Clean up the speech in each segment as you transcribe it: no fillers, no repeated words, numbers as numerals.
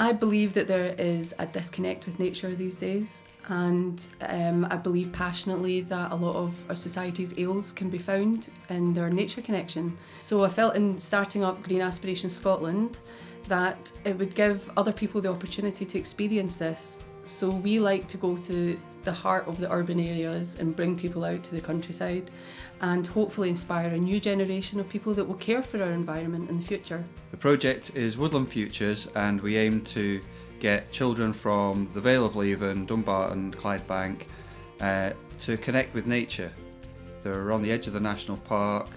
I believe that there is a disconnect with nature these days, and I believe passionately that a lot of our society's ails can be found in their nature connection. So I felt in starting up Green Aspirations Scotland that it would give other people the opportunity to experience this. So we like to go to the heart of the urban areas and bring people out to the countryside and hopefully inspire a new generation of people that will care for our environment in the future. The project is Woodland Futures, and we aim to get children from the Vale of Leven, Dumbarton, Clydebank to connect with nature. They're on the edge of the national park,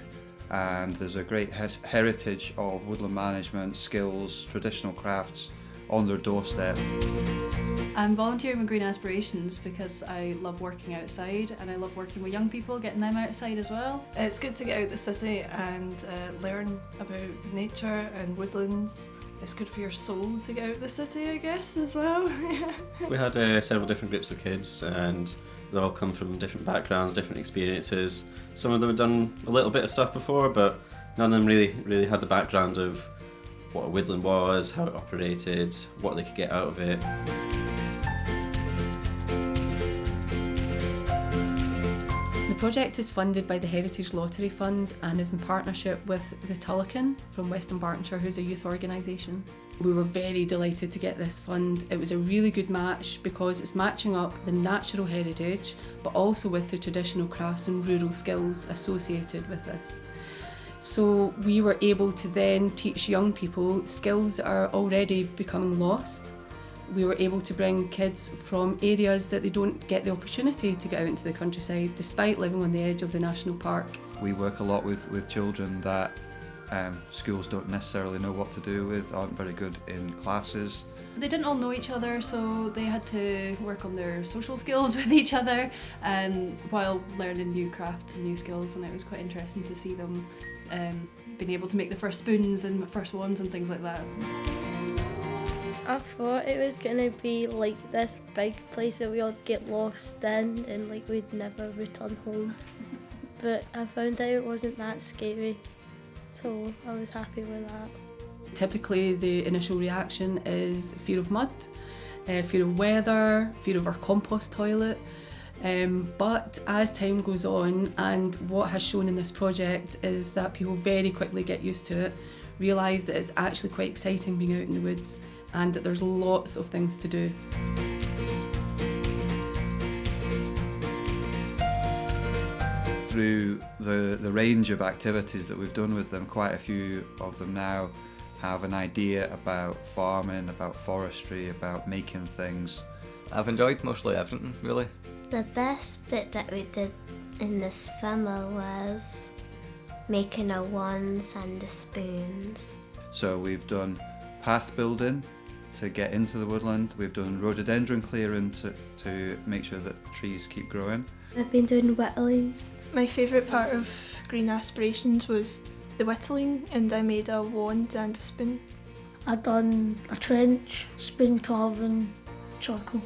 and there's a great heritage of woodland management, skills, traditional crafts on their doorstep. I'm volunteering with Green Aspirations because I love working outside and I love working with young people, getting them outside as well. It's good to get out the city and learn about nature and woodlands. It's good for your soul to get out the city, I guess, as well. We had several different groups of kids, and they all come from different backgrounds, different experiences. Some of them had done a little bit of stuff before, but none of them really had the background of what a woodland was, how it operated, what they could get out of it. The project is funded by the Heritage Lottery Fund and is in partnership with the Tullochan from West Dunbartonshire, who's a youth organisation. We were very delighted to get this fund. It was a really good match because it's matching up the natural heritage but also with the traditional crafts and rural skills associated with this. So we were able to then teach young people skills that are already becoming lost. We were able to bring kids from areas that they don't get the opportunity to get out into the countryside despite living on the edge of the national park. We work a lot with children that schools don't necessarily know what to do with, aren't very good in classes. They didn't all know each other, so they had to work on their social skills with each other while learning new crafts and new skills, and it was quite interesting to see them being able to make the first spoons and first wands and things like that. I thought it was going to be like this big place that we all get lost in and like we'd never return home. But I found out it wasn't that scary, so I was happy with that. Typically the initial reaction is fear of mud, fear of weather, fear of our compost toilet. But as time goes on, and what has shown in this project is that people very quickly get used to it, realise that it's actually quite exciting being out in the woods and that there's lots of things to do. Through the range of activities that we've done with them, quite a few of them now have an idea about farming, about forestry, about making things. I've enjoyed mostly everything, really. The best bit that we did in the summer was making the wands and the spoons. So we've done path building to get into the woodland. We've done rhododendron clearing to make sure that trees keep growing. I've been doing whittling. My favourite part of Green Aspirations was the whittling, and I made a wand and a spoon. I done a trench, spoon carving, charcoal.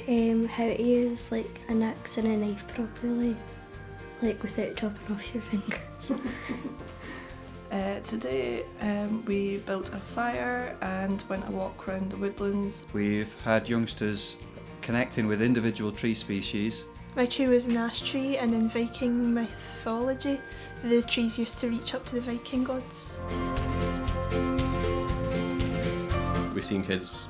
How to use like an axe and a knife properly, like without chopping off your fingers. Today we built a fire and went a walk around the woodlands. We've had youngsters connecting with individual tree species. My tree was an ash tree, and in Viking mythology the trees used to reach up to the Viking gods. We've seen kids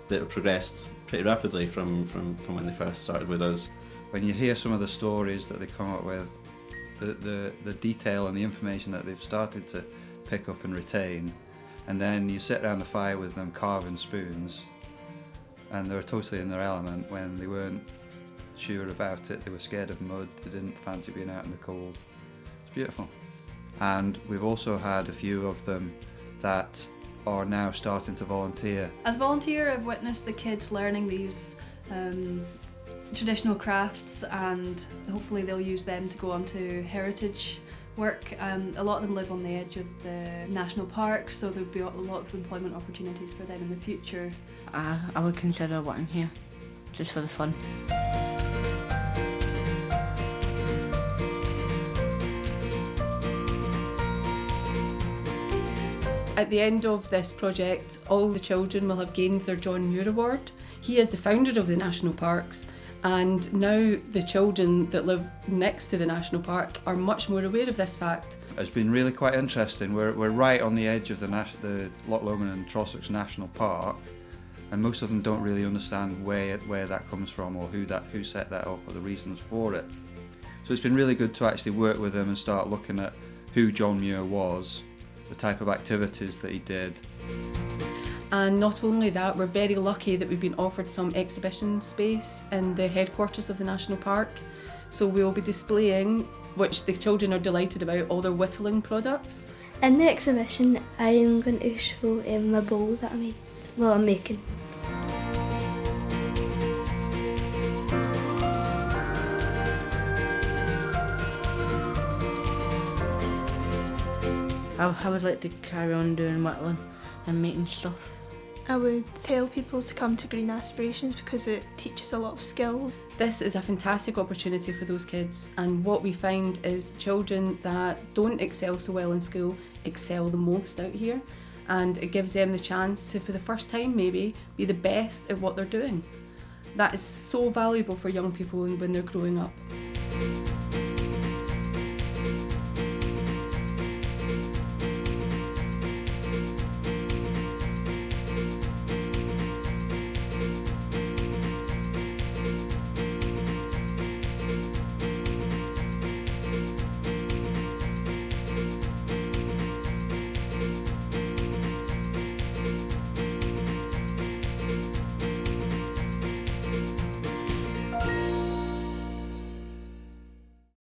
that have progressed pretty rapidly from when they first started with us. When you hear some of the stories that they come up with, the detail and the information that they've started to pick up and retain, and then you sit around the fire with them carving spoons, and they're totally in their element. When they weren't sure about it, they were scared of mud, they didn't fancy being out in the cold. It's beautiful. And we've also had a few of them that are now starting to volunteer. As a volunteer, I've witnessed the kids learning these traditional crafts, and hopefully they'll use them to go on to heritage work. A lot of them live on the edge of the national park, so there'll be a lot of employment opportunities for them in the future. I would consider working here, just for the fun. At the end of this project, all the children will have gained their John Muir Award. He is the founder of the national parks, and now the children that live next to the national park are much more aware of this fact. It's been really quite interesting. We're right on the edge of the Loch Lomond and Trossachs National Park, and most of them don't really understand where that comes from, or who set that up, or the reasons for it. So it's been really good to actually work with them and start looking at who John Muir was, the type of activities that he did. And not only that, we're very lucky that we've been offered some exhibition space in the headquarters of the National Park. So we'll be displaying, which the children are delighted about, all their whittling products. In the exhibition, I am going to show my bowl that I'm making. I would like to carry on doing whittling and making stuff. I would tell people to come to Green Aspirations because it teaches a lot of skills. This is a fantastic opportunity for those kids, and what we find is children that don't excel so well in school excel the most out here, and it gives them the chance to, for the first time maybe, be the best at what they're doing. That is so valuable for young people when they're growing up.